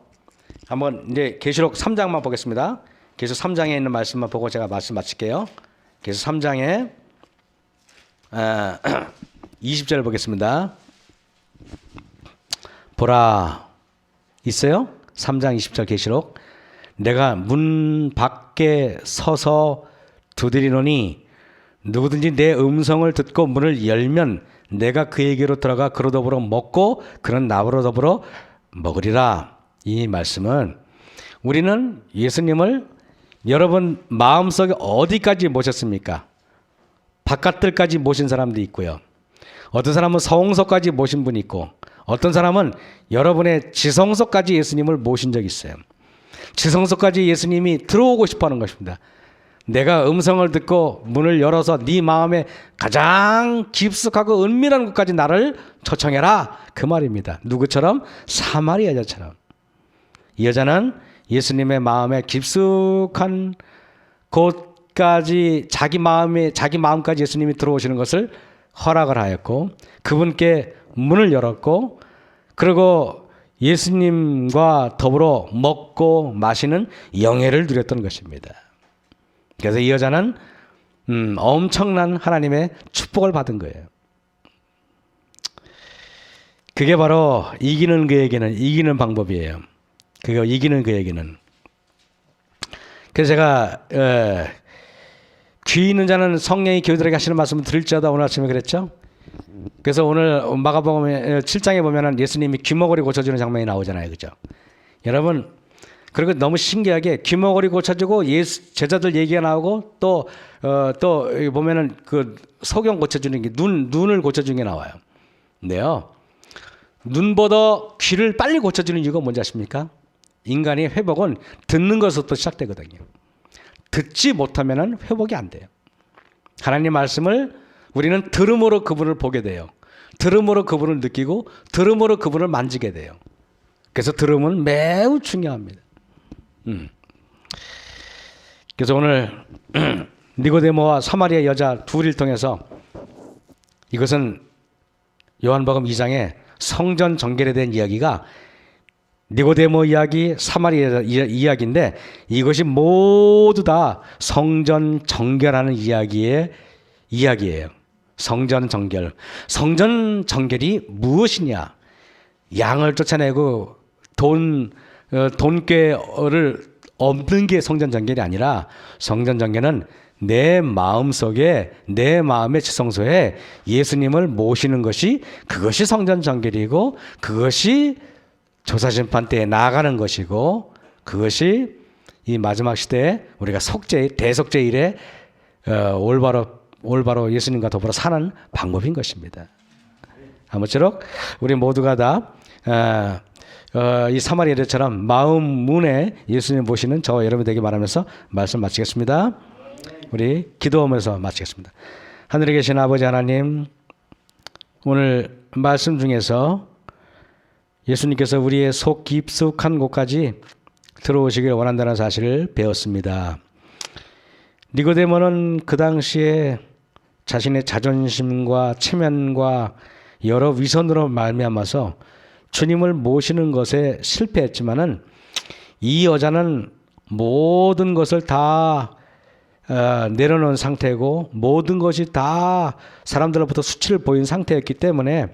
한번 이제 계시록 3장만 보겠습니다. 계시록 3장에 있는 말씀만 보고 제가 말씀 마칠게요. 계시록 3장에 20절 보겠습니다. 보라, 있어요? 3장 20절 계시록. 내가 문 밖에 서서 두드리노니 누구든지 내 음성을 듣고 문을 열면 내가 그에게로 들어가 그로 더불어 먹고 그는 나로 더불어 먹으리라. 이 말씀은 우리는 예수님을 여러분 마음속에 어디까지 모셨습니까? 바깥들까지 모신 사람도 있고요. 어떤 사람은 성소까지 모신 분이 있고 어떤 사람은 여러분의 지성소까지 예수님을 모신 적이 있어요. 지성소까지 예수님이 들어오고 싶어하는 것입니다. 내가 음성을 듣고 문을 열어서 네 마음에 가장 깊숙하고 은밀한 곳까지 나를 초청해라, 그 말입니다. 누구처럼? 사마리아 여자처럼. 이 여자는 예수님의 마음에 깊숙한 곳까지 자기 마음까지 예수님이 들어오시는 것을 허락을 하였고 그분께 문을 열었고 그리고 예수님과 더불어 먹고 마시는 영예를 누렸던 것입니다. 그래서 이 여자는 엄청난 하나님의 축복을 받은 거예요. 그게 바로 이기는 그에게는 이기는 방법이에요. 그거 이기는 그에게는. 그래서 제가 귀 있는 자는 성령이 교회들에게 하시는 말씀을 들을지어다 오늘 아침에 그랬죠. 그래서 오늘 마가복음 7장에 보면은 예수님이 귀머거리 고쳐주는 장면이 나오잖아요, 그죠? 여러분, 그리고 너무 신기하게 귀머거리 고쳐주고 제자들 얘기가 나오고 또 보면은 그 소경 고쳐주는 게 눈을 고쳐주는 게 나와요. 근데요, 눈보다 귀를 빨리 고쳐주는 이유가 뭔지 아십니까? 인간의 회복은 듣는 것부터 시작되거든요. 듣지 못하면은 회복이 안 돼요. 하나님 말씀을 우리는 들음으로 그분을 보게 돼요. 들음으로 그분을 느끼고 들음으로 그분을 만지게 돼요. 그래서 들음은 매우 중요합니다. 그래서 오늘 니고데모와 사마리아 여자 둘을 통해서 이것은 요한복음 2장에 성전 정결에 대한 이야기가 니고데모 이야기, 사마리아 이야기인데 이것이 모두 다 성전 정결하는 이야기예요. 성전 정결. 성전 정결이 무엇이냐? 양을 쫓아내고 돈꾀를 없는 게 성전 정결이 아니라 성전 정결은 내 마음속에 내 마음의 지성소에 예수님을 모시는 것이 그것이 성전 정결이고 그것이 조사심판 때에 나아가는 것이고 그것이 이 마지막 시대에 우리가 대속죄 일에 올바로 예수님과 더불어 사는 방법인 것입니다. 아무쪼록 우리 모두가 다 이 사마리아처럼 마음 문에 예수님 모시는 저와 여러분 되게 바라면서 말씀 마치겠습니다. 우리 기도하면서 마치겠습니다. 하늘에 계신 아버지 하나님, 오늘 말씀 중에서 예수님께서 우리의 속 깊숙한 곳까지 들어오시길 원한다는 사실을 배웠습니다. 니고데모는 그 당시에 자신의 자존심과 체면과 여러 위선으로 말미암아서 주님을 모시는 것에 실패했지만은 이 여자는 모든 것을 다 내려놓은 상태고 모든 것이 다 사람들로부터 수치를 보인 상태였기 때문에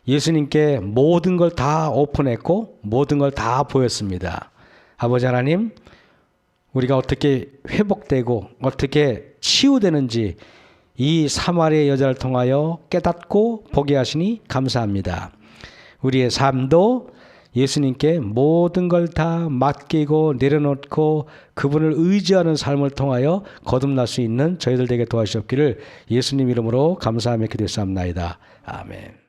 예수님께 모든 걸 다 오픈했고 모든 걸 다 보였습니다. 아버지 하나님, 우리가 어떻게 회복되고 어떻게 치유되는지 이 사마리아 여자를 통하여 깨닫고 보게 하시니 감사합니다. 우리의 삶도 예수님께 모든 걸 다 맡기고 내려놓고 그분을 의지하는 삶을 통하여 거듭날 수 있는 저희들 되게 도와주시옵기를 예수님 이름으로 감사하며 기도했사옵나이다. 아멘.